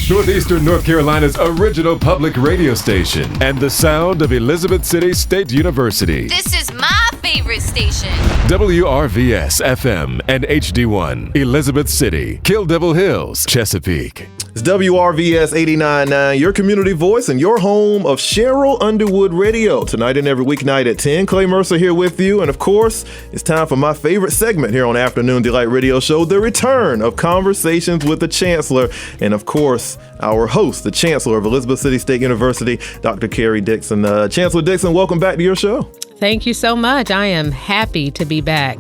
Northeastern North Carolina's original public radio station and the sound of Elizabeth City State University. This is my favorite station. WRVS-FM and HD1, Elizabeth City, Kill Devil Hills, Chesapeake. It's WRVS 89.9, your community voice and your home of Cheryl Underwood Radio. Tonight and every weeknight at 10, Clay Mercer here with you. And of course, it's time for my favorite segment here on Afternoon Delight Radio Show, the return of Conversations with the Chancellor. And of course, our host, the Chancellor of Elizabeth City State University, Dr. Karrie Dixon. Chancellor Dixon, welcome back to your show. Thank you so much. I am happy to be back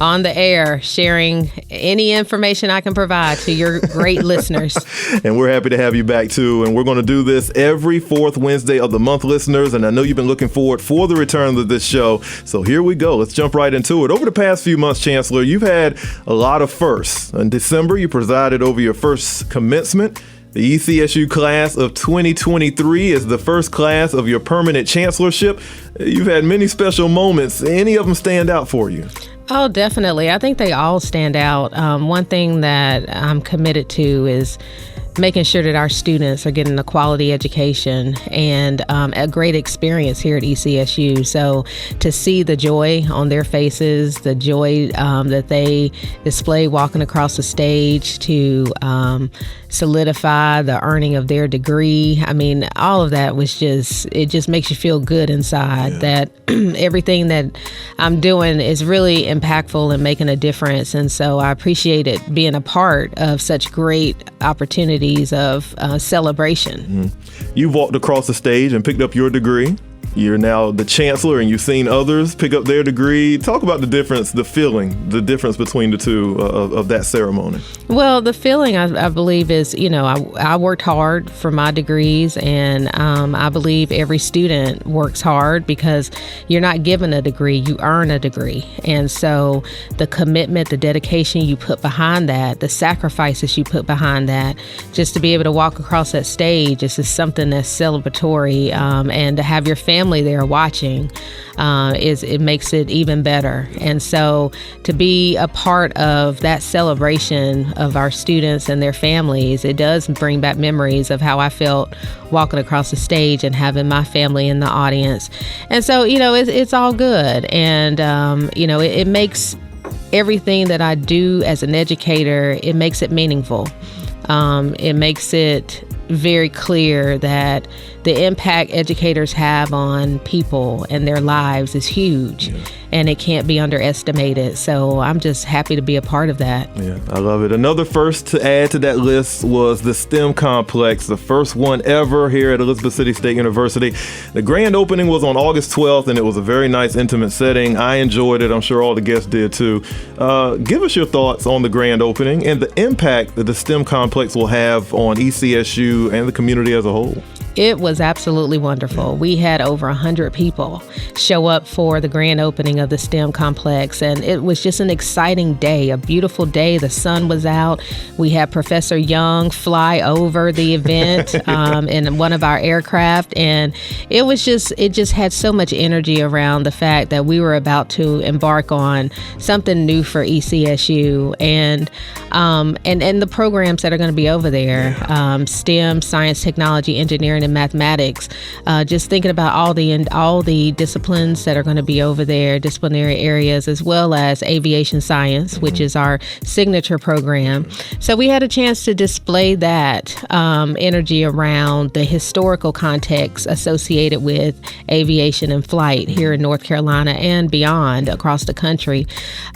on the air, sharing any information I can provide to your great listeners. And we're happy to have you back, too. And we're going to do this every fourth Wednesday of the month, listeners. And I know you've been looking forward for the return of this show. So here we go. Let's jump right into it. Over the past few months, Chancellor, you've had a lot of firsts. In December, you presided over your first commencement. The ECSU class of 2023 is the first class of your permanent chancellorship. You've had many special moments. Any of them stand out for you? Oh, definitely. I think they all stand out. One thing that I'm committed to is making sure that our students are getting a quality education and a great experience here at ECSU. So to see the joy on their faces, the joy that they display walking across the stage to solidify the earning of their degree. I mean, all of that was it just makes you feel good inside that everything that I'm doing is really impactful and making a difference. And so I appreciate it being a part of such great opportunities of celebration. Mm-hmm. You've walked across the stage and picked up your degree. You're now the chancellor and you've seen others pick up their degree. Talk about the difference, the feeling, the difference between the two of that ceremony. Well, the feeling I believe is, I worked hard for my degrees, and I believe every student works hard because you're not given a degree, you earn a degree. And so the commitment, the dedication you put behind that, the sacrifices you put behind that, just to be able to walk across that stage is just something that's celebratory, and to have your family there watching it makes it even better. And so to be a part of that celebration of our students and their families, it does bring back memories of how I felt walking across the stage and having my family in the audience. And so, it's all good. And, it makes everything that I do as an educator, it makes it meaningful. It makes it very clear that the impact educators have on people and their lives is huge, and it can't be underestimated. So I'm just happy to be a part of that. Yeah, I love it. Another first to add to that list was the STEM complex, the first one ever here at Elizabeth City State University. The grand opening was on August 12th, and it was a very nice, intimate setting. I enjoyed it. I'm sure all the guests did too. Give us your thoughts on the grand opening and the impact that the STEM complex will have on ECSU and the community as a whole. It was absolutely wonderful. We had over 100 people show up for the grand opening of the STEM complex, and it was just an exciting day, a beautiful day. The sun was out. We had Professor Young fly over the event in one of our aircraft, and it just had so much energy around the fact that we were about to embark on something new for ECSU, and the programs that are going to be over there, STEM, science, technology, engineering, and mathematics. Just thinking about all the disciplines that are going to be over there, disciplinary areas, as well as aviation science, which is our signature program. So we had a chance to display that energy around the historical context associated with aviation and flight here in North Carolina and beyond across the country.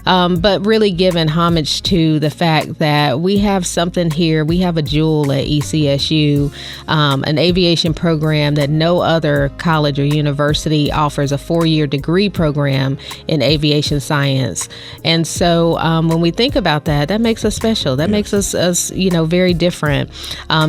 But really giving homage to the fact that we have something here. We have a jewel at ECSU, an aviation program that no other college or university offers, a 4-year degree program in aviation science. And so when we think about that, that makes us special. That makes us very different.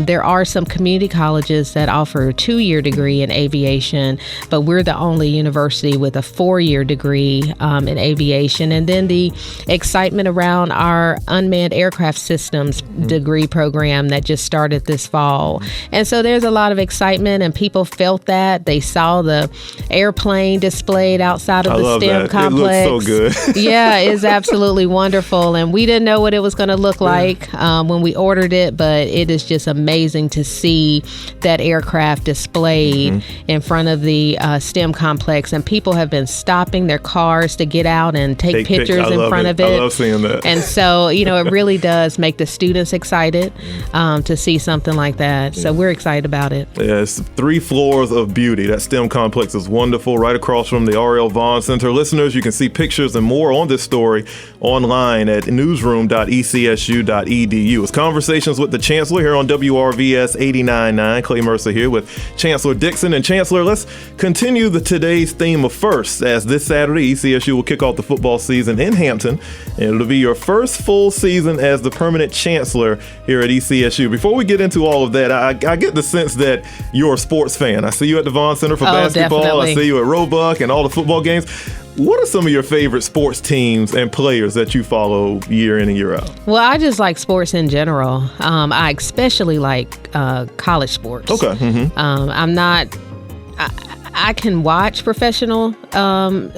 There are some community colleges that offer a 2-year degree in aviation, but we're the only university with a 4-year degree in aviation. And then the excitement around our unmanned aircraft systems degree program that just started this fall. And so there's a lot of excitement excitement, and people felt that. They saw the airplane displayed outside of the STEM complex. It looks so good. Yeah, it's absolutely wonderful. And we didn't know what it was going to look like when we ordered it, but it is just amazing to see that aircraft displayed in front of the STEM complex. And people have been stopping their cars to get out and take pictures in front of it. I love seeing that. And so, it really does make the students excited to see something like that. So we're excited about it. Yeah, it's 3 floors of beauty. That STEM complex is wonderful, right across from the R.L. Vaughn Center. Listeners, you can see pictures and more on this story online at newsroom.ecsu.edu. It's Conversations with the Chancellor here on WRVS 89.9. Clay Mercer here with Chancellor Dixon. And Chancellor, let's continue today's theme of first, as this Saturday, ECSU will kick off the football season in Hampton, and it'll be your first full season as the permanent chancellor here at ECSU. Before we get into all of that, I get the sense that you're a sports fan. I see you at the Vaughn Center for basketball. Definitely. I see you at Roebuck and all the football games. What are some of your favorite sports teams and players that you follow year in and year out? Well, I just like sports in general. I especially like college sports. Okay. I'm not... I can watch professional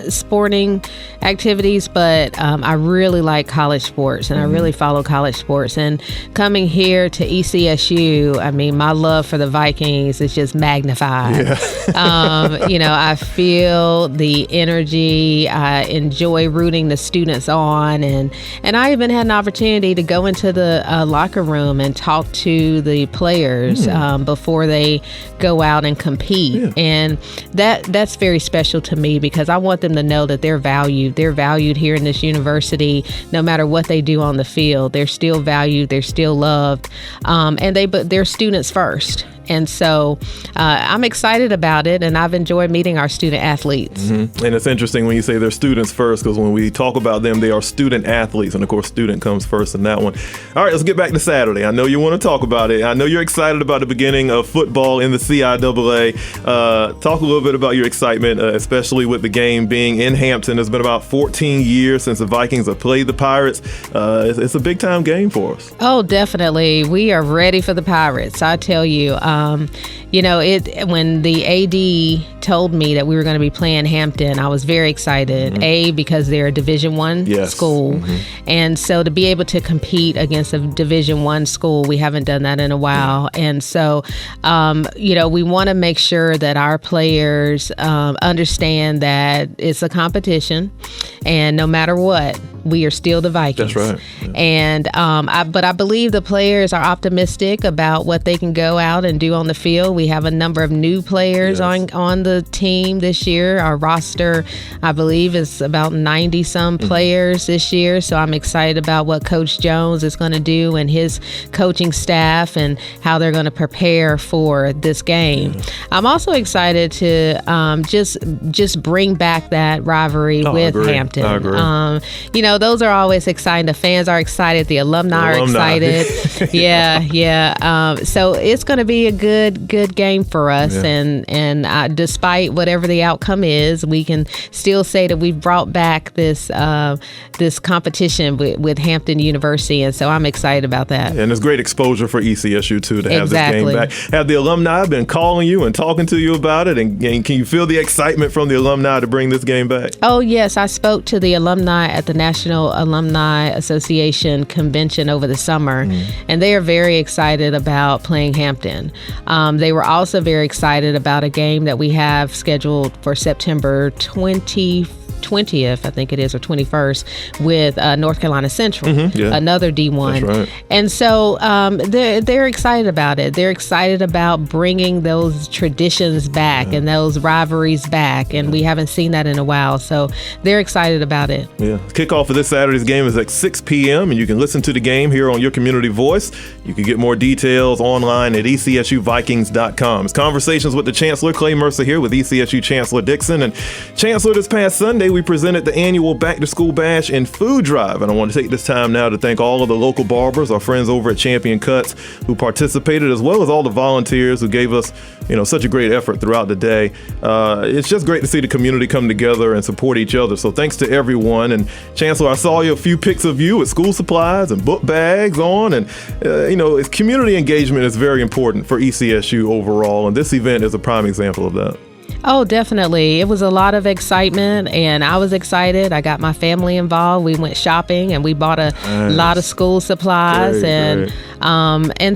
sporting activities, but I really like college sports, and I really follow college sports. And coming here to ECSU, I mean, my love for the Vikings is just magnified. Yeah. I feel the energy. I enjoy rooting the students on, and I even had an opportunity to go into the locker room and talk to the players before they go out and compete. Yeah. And that's very special to me, because I want them to know that they're valued. They're valued here in this university. No matter what they do on the field, they're still valued. They're still loved, and they're students first. And so I'm excited about it, and I've enjoyed meeting our student athletes. And it's interesting when you say they're students first, because when we talk about them, they are student athletes, and of course student comes first in that one. All right, let's get back to Saturday. I know you want to talk about it. I know you're excited about the beginning of football in the CIAA. Talk a little bit about your excitement, especially with the game being in Hampton. It's been about 14 years since the Vikings have played the Pirates. It's a big time game for us. Oh, definitely. We are ready for the Pirates. I tell you, when the AD told me that we were going to be playing Hampton, I was very excited. Because they're a Division I school. And so to be able to compete against a Division I school, we haven't done that in a while. And so, we want to make sure that our players understand that it's a competition, and no matter what, we are still the Vikings. That's right. Yeah. And but I believe the players are optimistic about what they can go out and do on the field. We have a number of new players on the team this year. Our roster, I believe, is about 90 some players this year. So I'm excited about what Coach Jones is going to do and his coaching staff, and how they're going to prepare for this game. I'm also excited to just bring back that rivalry with Hampton. I agree. Those are always exciting. The fans are excited. The alumni are excited. So it's going to be a good game for us. And despite whatever the outcome is, we can still say that we've brought back this competition with Hampton University. And so I'm excited about that. And it's great exposure for ECSU, too, to have this game back. Have the alumni been calling you and talking to you about it? And can you feel the excitement from the alumni to bring this game back? Oh, yes. I spoke to the alumni at the National Alumni Association convention over the summer, and they are very excited about playing Hampton. They were also very excited about a game that we have scheduled for September 20th, I think it is, or 21st, with North Carolina Central, another D1. That's right. And so they're excited about it. They're excited about bringing those traditions back and those rivalries back, and we haven't seen that in a while. So they're excited about it. Yeah. Kickoff for this Saturday's game is at 6 p.m., and you can listen to the game here on your community voice. You can get more details online at ECSUVikings.com. It's Conversations with the Chancellor. Clay Mercer here with ECSU Chancellor Dixon. And Chancellor, this past Sunday, we presented the annual Back to School Bash and Food Drive. And I want to take this time now to thank all of the local barbers, our friends over at Champion Cuts who participated, as well as all the volunteers who gave us, such a great effort throughout the day. It's just great to see the community come together and support each other. So thanks to everyone. And Chancellor, I saw a few pics of you with school supplies and book bags on. And, community engagement is very important for ECSU overall. And this event is a prime example of that. Oh, definitely. It was a lot of excitement, and I was excited. I got my family involved. We went shopping, and we bought a lot of school supplies, and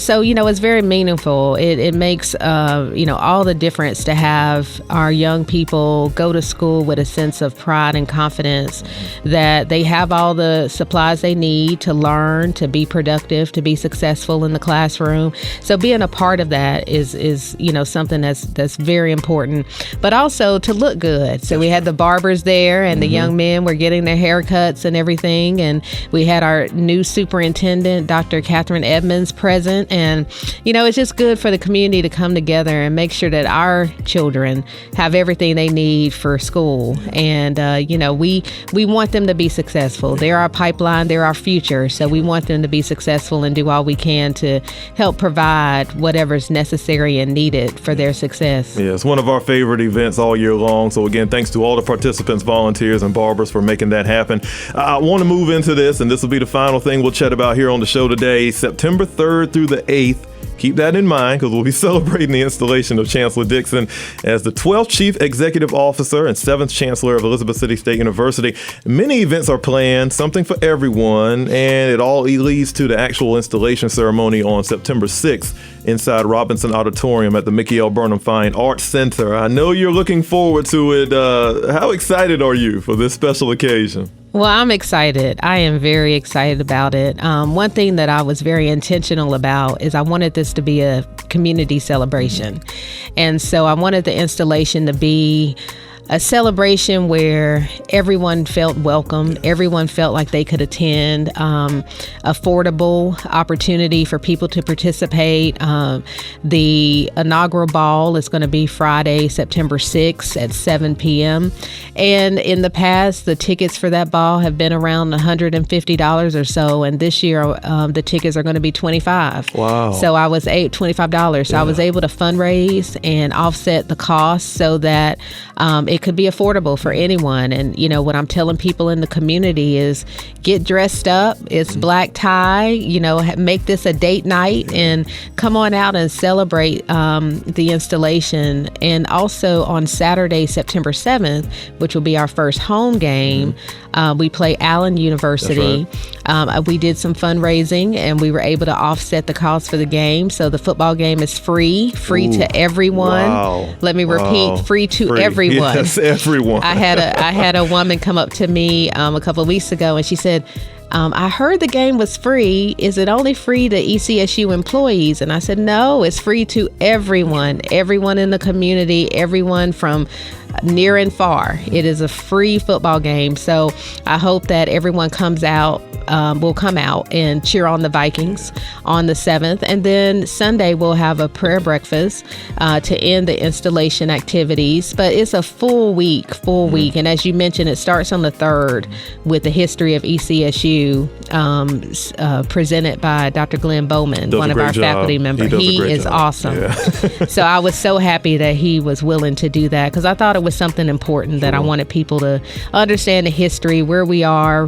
so it's very meaningful. It makes all the difference to have our young people go to school with a sense of pride and confidence that they have all the supplies they need to learn, to be productive, to be successful in the classroom. So being a part of that is something that's very important. But also to look good. So we had the barbers there, and the young men were getting their haircuts and everything. And we had our new superintendent, Dr. Catherine Edmonds, present. And, it's just good for the community to come together and make sure that our children have everything they need for school. And, we want them to be successful. They're our pipeline. They're our future. So we want them to be successful and do all we can to help provide whatever's necessary and needed for their success. Yeah, it's one of our favorite events all year long. So again, thanks to all the participants, volunteers, and barbers for making that happen. I want to move into this, and this will be the final thing we'll chat about here on the show today, September 3rd through the 8th. Keep that in mind, because we'll be celebrating the installation of Chancellor Dixon as the 12th Chief Executive Officer and 7th Chancellor of Elizabeth City State University. Many events are planned, something for everyone, and it all leads to the actual installation ceremony on September 6th inside Robinson Auditorium at the Mickey L. Burnham Fine Arts Center. I know you're looking forward to it. How excited are you for this special occasion? Well, I'm excited. I am very excited about it. One thing that I was very intentional about is I wanted this to be a community celebration. And so I wanted the installation to be a celebration where everyone felt welcome, everyone felt like they could attend, affordable opportunity for people to participate. The inaugural ball is going to be Friday, September 6th at 7 p.m. And in the past, the tickets for that ball have been around $150 or so. And this year, the tickets are going to be $25. Wow. So I was $25. So I was able to fundraise and offset the cost so that it could be affordable for anyone. And, what I'm telling people in the community is get dressed up. It's black tie, make this a date night and come on out and celebrate the installation. And also on Saturday, September 7th, which will be our first home game, we play Allen University. Right. We did some fundraising and we were able to offset the cost for the game. So the football game is free to everyone. Wow. Let me repeat, free to everyone. Yes, everyone. I had a woman come up to me a couple of weeks ago, and she said, I heard the game was free. Is it only free to ECSU employees? And I said, no, it's free to everyone in the community, everyone from near and far. It is a free football game. So I hope that everyone will come out and cheer on the Vikings on the 7th. And then Sunday we'll have a prayer breakfast to end the installation activities. But it's a full week. And as you mentioned, it starts on the 3rd with the history of ECSU presented by Dr. Glenn Bowman, one of our faculty members. He is awesome. Yeah. So I was so happy that he was willing to do that, because I thought it was something important that I wanted people to understand the history, where we are,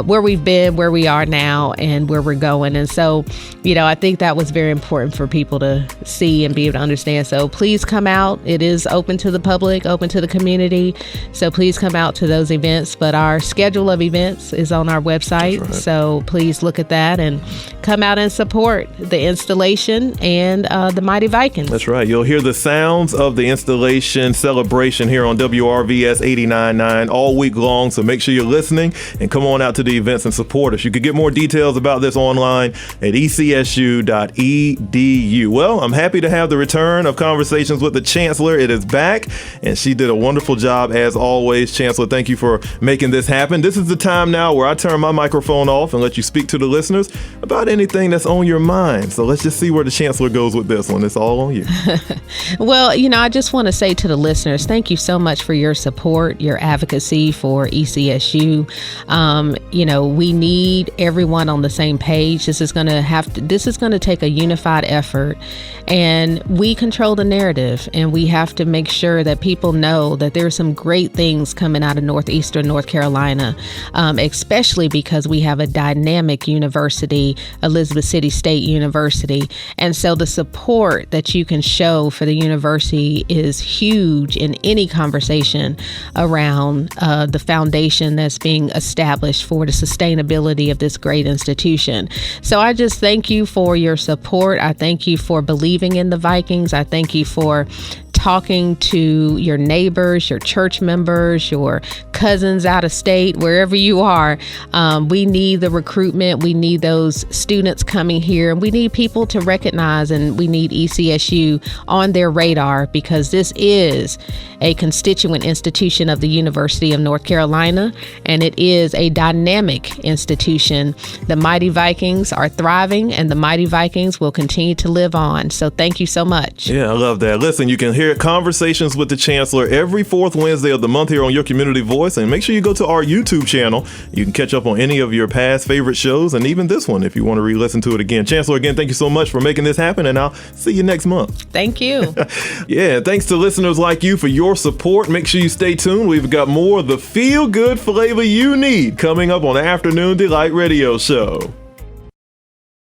where we've been, where we are now, and where we're going. And so, I think that was very important for people to see and be able to understand. So please come out. It is open to the public, open to the community. So please come out to those events. But our schedule of events is on our website. Right. So please look at that and come out and support the installation and the Mighty Vikings. That's right. You'll hear the sounds of the Instillation Celebration here on WRVS 89.9 all week long. So make sure you're listening and come on out to the events and support support us. You can get more details about this online at ecsu.edu. Well, I'm happy to have the return of Conversations with the Chancellor. It is back, and she did a wonderful job as always. Chancellor, thank you for making this happen. This is the time now where I turn my microphone off and let you speak to the listeners about anything that's on your mind. So let's just see where the Chancellor goes with this one. It's all on you. Well, I just want to say to the listeners, thank you so much for your support, your advocacy for ECSU. We need everyone on the same page. This is going to take a unified effort, and we control the narrative, and we have to make sure that people know that there are some great things coming out of Northeastern North Carolina, especially because we have a dynamic university, Elizabeth City State University. And so the support that you can show for the university is huge in any conversation around the foundation that's being established for the sustainability of this great institution. So I just thank you for your support. I thank you for believing in the Vikings. I thank you for talking to your neighbors, your church members, your cousins out of state, wherever you are. We need the recruitment. We need those students coming here, and we need people to recognize, and we need ECSU on their radar, because this is a constituent institution of the University of North Carolina, and it is a dynamic institution. The Mighty Vikings are thriving, and the Mighty Vikings will continue to live on. So thank you so much. Yeah, I love that. Listen, you can hear Conversations with the Chancellor every fourth Wednesday of the month here on your Community Voice, and make sure you go to our YouTube channel. You can catch up on any of your past favorite shows, and even this one if you want to re-listen to it again. Chancellor, again, thank you so much for making this happen, and I'll see you next month. Thank you. Yeah, thanks to listeners like you for your support. Make sure you stay tuned. We've got more of the feel-good flavor you need coming up on the Afternoon Delight Radio Show.